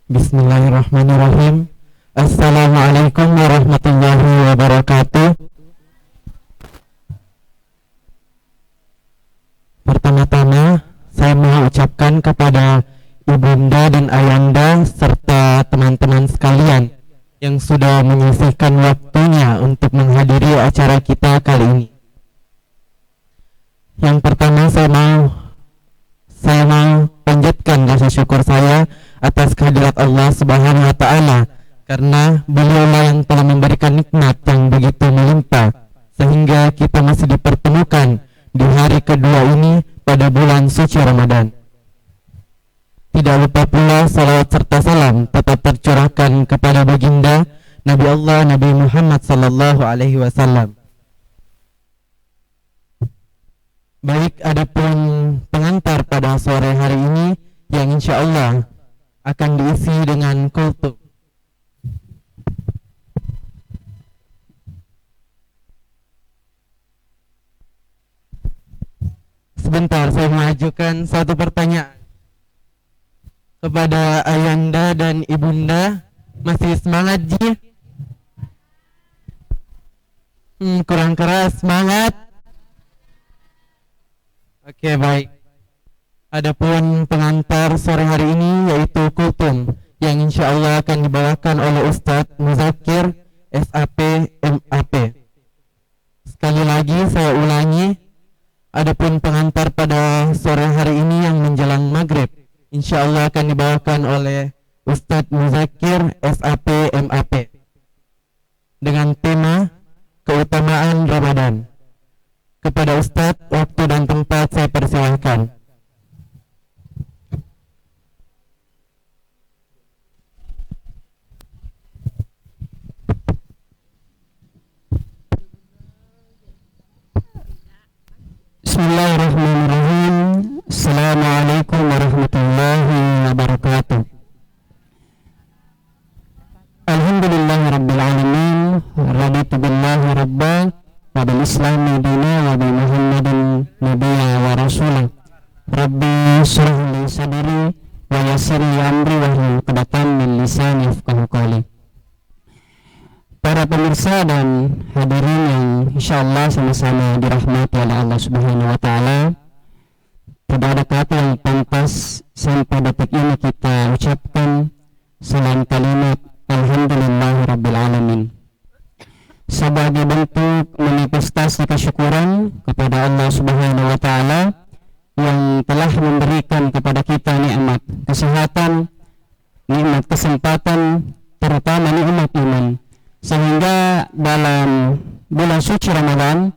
Bismillahirrahmanirrahim. Assalamualaikum warahmatullahi wabarakatuh. Pertama-tama saya mau ucapkan kepada ibunda dan ayanda serta teman-teman sekalian yang sudah menyisihkan waktunya untuk menghadiri acara kita kali ini. Yang pertama saya mau panjatkan rasa syukur saya atas kehadirat Allah Subhanahu wa taala karena beliaulah yang telah memberikan nikmat yang begitu melimpah sehingga kita masih dipertemukan di hari kedua ini pada bulan suci Ramadan. Tidak lupa pula salawat serta salam tetap tercurahkan kepada baginda Nabi Allah Nabi Muhammad sallallahu alaihi wasallam. Baik, adapun pengantar pada sore hari ini yang insya Allah akan diisi dengan kultum. Sebentar, saya mengajukan satu pertanyaan kepada ayanda dan ibunda. Masih semangat Ji? Kurang keras, semangat. Oke, baik. Adapun pengantar sore hari ini yaitu kultum yang insya Allah akan dibawakan oleh Ustadz Muzakir SAP MAP. Sekali lagi saya ulangi, adapun pengantar pada sore hari ini yang menjelang maghrib insya Allah akan dibawakan oleh Ustadz Muzakir SAP MAP dengan tema keutamaan Ramadan. Kepada Ustadz, waktu dan tempat saya persilahkan. Bismillahirrahmanirrahim. Assalamualaikum warahmatullahi wabarakatuh. Alhamdulillahirrabbilalamin. Raditu billahi rabba wa bil islami dina wa bi muhammadin nabiyya wa rasulah. Rabbi shrah li sadri wa yassir li amri wahlul 'uqdatam min lisani yafqahu qawli. Para pemirsa dan hadirin yang insyaallah sama-sama dirahmati oleh Allah Subhanahu wa taala, tidak ada kata yang pantas sampai detik ini kita ucapkan selain kalimat alhamdulillahirabbil alamin. Sebagai bentuk manifestasi kesyukuran kepada Allah Subhanahu wa taala yang telah memberikan kepada kita nikmat kesehatan, nikmat kesempatan, terutama nikmat iman, sehingga dalam bulan suci Ramadan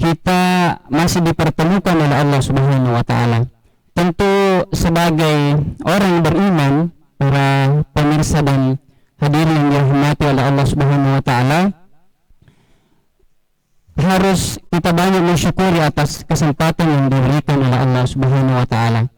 kita masih dipertemukan oleh Allah Subhanahu wa taala. Tentu sebagai orang beriman, para pemirsa dan hadirin yang dirahmati oleh Allah Subhanahu wa taala, harus kita banyak mensyukuri atas kesempatan yang diberikan oleh Allah Subhanahu wa taala.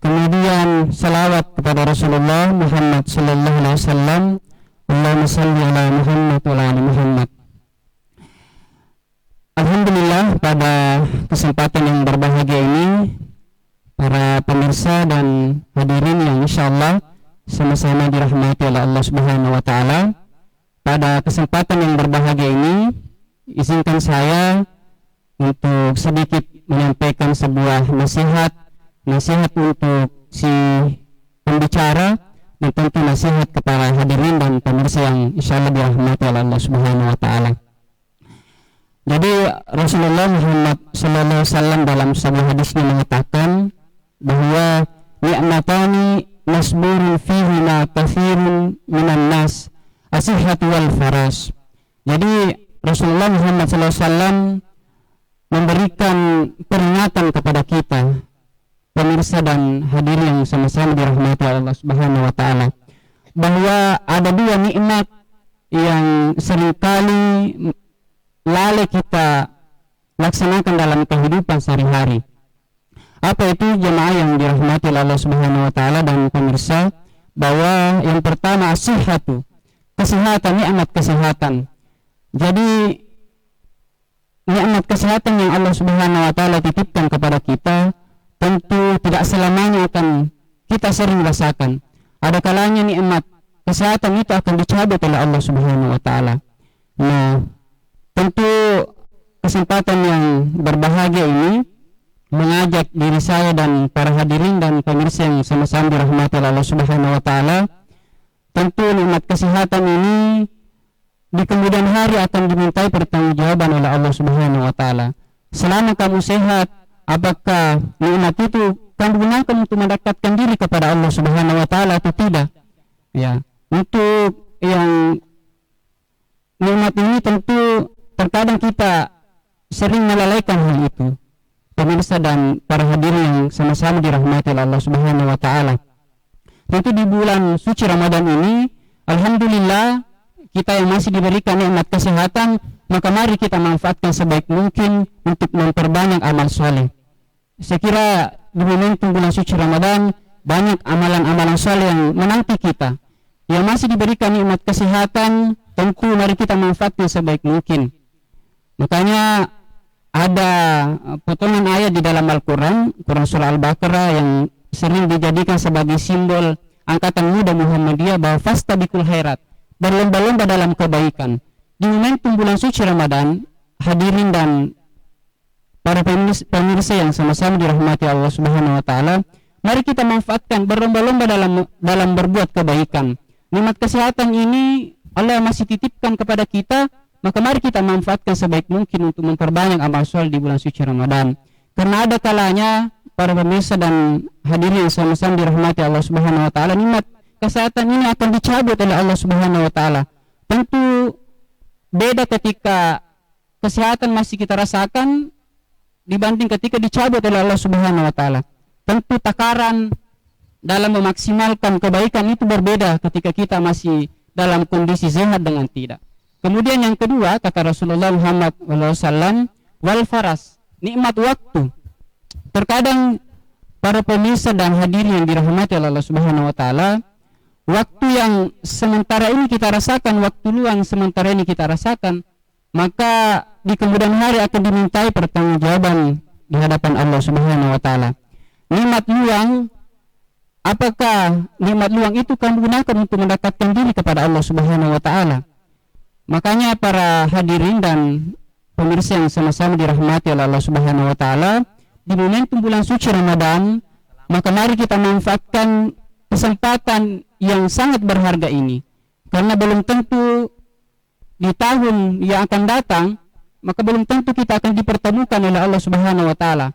Kemudian salawat kepada Rasulullah Muhammad sallallahu alaihi wasallam. Allahumma shalli ala Muhammad wa ala ali Muhammad. Alhamdulillah, pada kesempatan yang berbahagia ini, para pemirsa dan hadirin yang insyaallah sama-sama dirahmati oleh Allah Subhanahu wa taala, pada kesempatan yang berbahagia ini izinkan saya untuk sedikit menyampaikan sebuah nasihat untuk si pembicara dan tentu nasihat kepada hadirin dan pemirsa yang insyaallah dirahmati oleh Allah Subhanahu wa taala. Jadi Rasulullah Muhammad sallallahu alaihi wasallam dalam sebuah hadisnya mengatakan bahwa ni'matani masburun fihi ma katsirun minan nas as-sihhatu wal faras. Jadi Rasulullah Muhammad sallallahu alaihi wasallam memberikan peringatan kepada kita pemirsa dan hadirin yang sama-sama dirahmati Allah Subhanahu wa taala, bahwa ada dua nikmat yang seringkali lalai kita laksanakan dalam kehidupan sehari-hari. Apa itu jemaah yang dirahmati Allah Subhanahu wa taala dan pemirsa? Bahwa yang pertama as-sihhatu, kesehatan, nikmat kesehatan. Jadi nikmat kesehatan yang Allah Subhanahu wa taala titipkan kepada kita tentu tidak selamanya akan kita sering rasakan. ada kalanya nikmat kesehatan itu akan dicabut oleh Allah Subhanahu wa taala. Nah, tentu kesempatan yang berbahagia ini mengajak diri saya dan para hadirin dan pemirsa yang sama-sama dirahmati oleh Allah Subhanahu wa taala. Tentu nikmat kesehatan ini di kemudian hari akan dimintai pertanggungjawaban oleh Allah Subhanahu wa taala. Selama kamu sehat, apakah nikmat itu kamu gunakan untuk mendekatkan diri kepada Allah Subhanahu wa taala atau tidak? Ya, untuk yang nikmat ini tentu terkadang kita sering melalaikan hal itu. Pemirsa dan para hadirin yang sama-sama dirahmati oleh Allah Subhanahu wa taala. Tentu di bulan suci Ramadan ini, alhamdulillah kita yang masih diberikan nikmat kesehatan, maka mari kita manfaatkan sebaik mungkin untuk memperbanyak amal soleh. Saya kira di momentum bulan suci Ramadan banyak amalan-amalan soleh yang menanti kita. Yang masih diberikan nikmat kesehatan, tentu mari kita manfaatkan sebaik mungkin. Makanya ada potongan ayat di dalam Al-Quran, Quran Surah Al-Baqarah, yang sering dijadikan sebagai simbol angkatan muda Muhammadiyah bahwa fastabiqul khairat, berlomba-lomba dalam kebaikan. Di momentum bulan suci Ramadan, hadirin dan para pemirsa yang sama-sama dirahmati Allah Subhanahu wa taala, mari kita manfaatkan berlomba-lomba dalam berbuat kebaikan. Nikmat kesehatan ini Allah masih titipkan kepada kita, maka mari kita manfaatkan sebaik mungkin untuk memperbanyak amal soleh di bulan suci Ramadan. Karena ada kalanya para pemirsa dan hadirin yang sama-sama dirahmati Allah Subhanahu wa taala, nikmat kesehatan ini akan dicabut oleh Allah Subhanahu wa taala. Tentu beda ketika kesehatan masih kita rasakan dibanding ketika dicabut oleh Allah Subhanahu wa taala. Tentu takaran dalam memaksimalkan kebaikan itu berbeda ketika kita masih dalam kondisi sehat dengan tidak. Kemudian yang kedua, kata Rasulullah Muhammad SAW, wal faras, nikmat waktu. Terkadang para pemirsa dan hadirin yang dirahmati oleh Allah Subhanahu wa taala, waktu yang sementara ini kita rasakan, waktu luang sementara ini kita rasakan, maka di kemudian hari akan dimintai pertanggungjawaban di hadapan Allah Subhanahu wa taala. Nikmat luang, apakah nikmat luang itu kamu gunakan untuk mendekatkan diri kepada Allah Subhanahu wa taala? Makanya para hadirin dan pemirsa yang sama-sama dirahmati oleh Allah Subhanahu wa taala, di momentum bulan suci Ramadan, maka mari kita manfaatkan kesempatan yang sangat berharga ini. Karena belum tentu di tahun yang akan datang, maka belum tentu kita akan dipertemukan oleh Allah Subhanahu wa taala.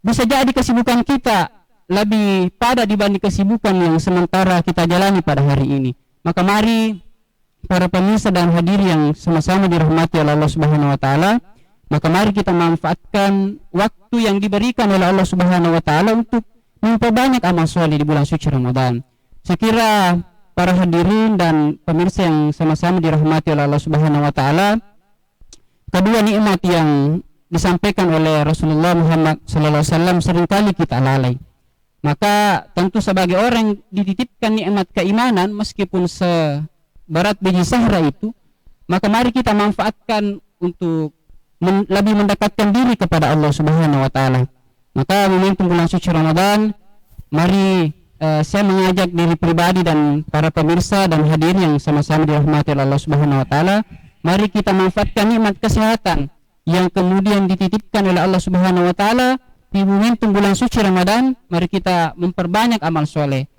Bisa jadi kesibukan kita lebih padat dibanding kesibukan yang sementara kita jalani pada hari ini. Maka mari para pemirsa dan hadir yang sama-sama dirahmati oleh Allah Subhanahu wa taala, maka mari kita manfaatkan waktu yang diberikan oleh Allah Subhanahu wa taala untuk memperbanyak amal soleh di bulan suci Ramadan. Saya kira para hadirin dan pemirsa yang sama-sama dirahmati oleh Allah Subhanahu wa taala, kedua nikmat yang disampaikan oleh Rasulullah Muhammad sallallahu alaihi wasallam seringkali kita lalai. Maka tentu sebagai orang dititipkan nikmat keimanan meskipun berat biji sahara itu, maka mari kita manfaatkan untuk lebih mendekatkan diri kepada Allah Subhanahu wa taala. Maka momentum bulan suci Ramadan, mari saya mengajak diri pribadi dan para pemirsa dan hadir yang sama-sama dirahmati oleh Allah Subhanahu wa taala, mari kita manfaatkan nikmat kesehatan yang kemudian dititipkan oleh Allah Subhanahu wa taala di momentum bulan suci Ramadan. Mari kita memperbanyak amal soleh.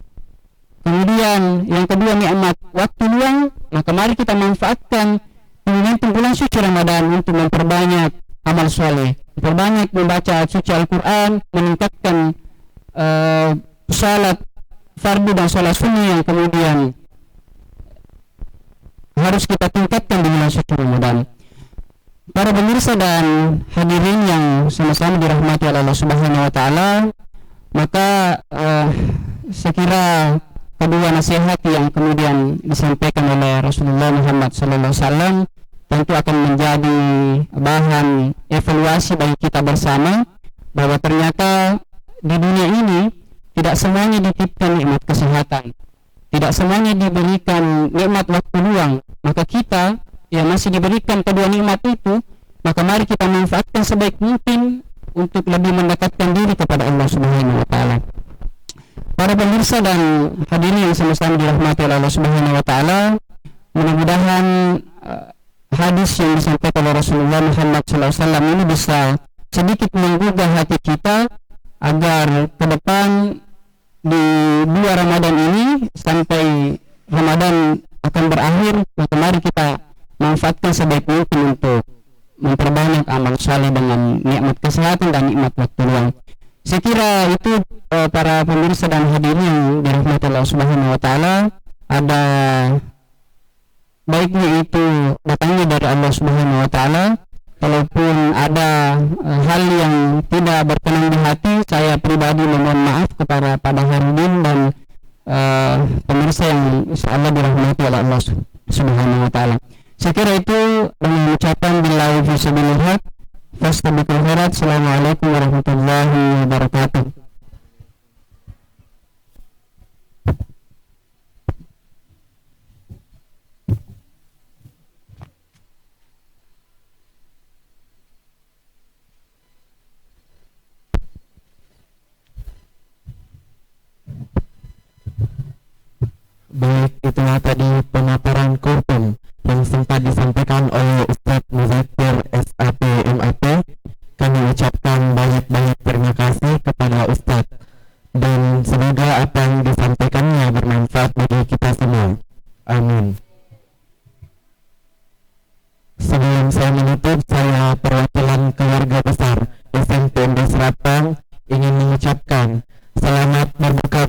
Kemudian yang kedua nikmat waktu luang, maka mari kita manfaatkan momentum bulan suci Ramadan untuk memperbanyak amal soleh, memperbanyak membaca suci Al-Quran, meningkatkan salat fardu dan salat sunnah yang kemudian harus kita tingkatkan di bulan suci Ramadan. Para pemirsa dan hadirin yang sama-sama dirahmati oleh Allah Subhanahu wa taala, maka saya kira kedua nasihat yang kemudian disampaikan oleh Rasulullah Muhammad SAW tentu akan menjadi bahan evaluasi bagi kita bersama, bahwa ternyata di dunia ini tidak semuanya dititipkan nikmat kesehatan, tidak semuanya diberikan nikmat waktu luang. Maka kita yang masih diberikan kedua nikmat itu, maka mari kita manfaatkan sebaik mungkin untuk lebih mendekatkan diri kepada Allah Subhanahu wa taala. Para para pemirsa dan hadirin yang sama-sama dirahmati oleh Allah Subhanahu wa taala, mudah-mudahan hadis yang disampaikan oleh Rasulullah Muhammad SAW ini bisa sedikit menggugah hati kita agar ke depan di 2 Ramadan ini sampai Ramadan akan berakhir, maka mari kita manfaatkan sebaik mungkin untuk memperbanyak amal saleh dengan nikmat kesehatan dan nikmat waktu luang. Saya kira itu para pemirsa dan hadirin yang dirahmati Allah Subhanahu wa taala, ada baiknya itu datangnya dari Allah Subhanahu wa taala. Kalaupun ada hal yang tidak berkenan di hati, saya pribadi memohon maaf kepada Pak Harudin dan pemirsa yang insyaallah dirahmati oleh Allah Subhanahu wa taala. Saya kira itu dengan ucapan billahi fi sabilillah fastabiqul khairat. Assalamualaikum warahmatullahi wabarakatuh. Baik, itulah tadi pemaparan kurtum yang sempat disampaikan oleh Ustadz Muzakir SAP MAP. Kami ucapkan banyak-banyak terima kasih kepada Ustadz, dan semoga apa yang disampaikannya bermanfaat bagi kita semua. Amin. Sebelum saya menutup, saya perwakilan keluarga besar SMP Serapang ingin mengucapkan selamat berbuka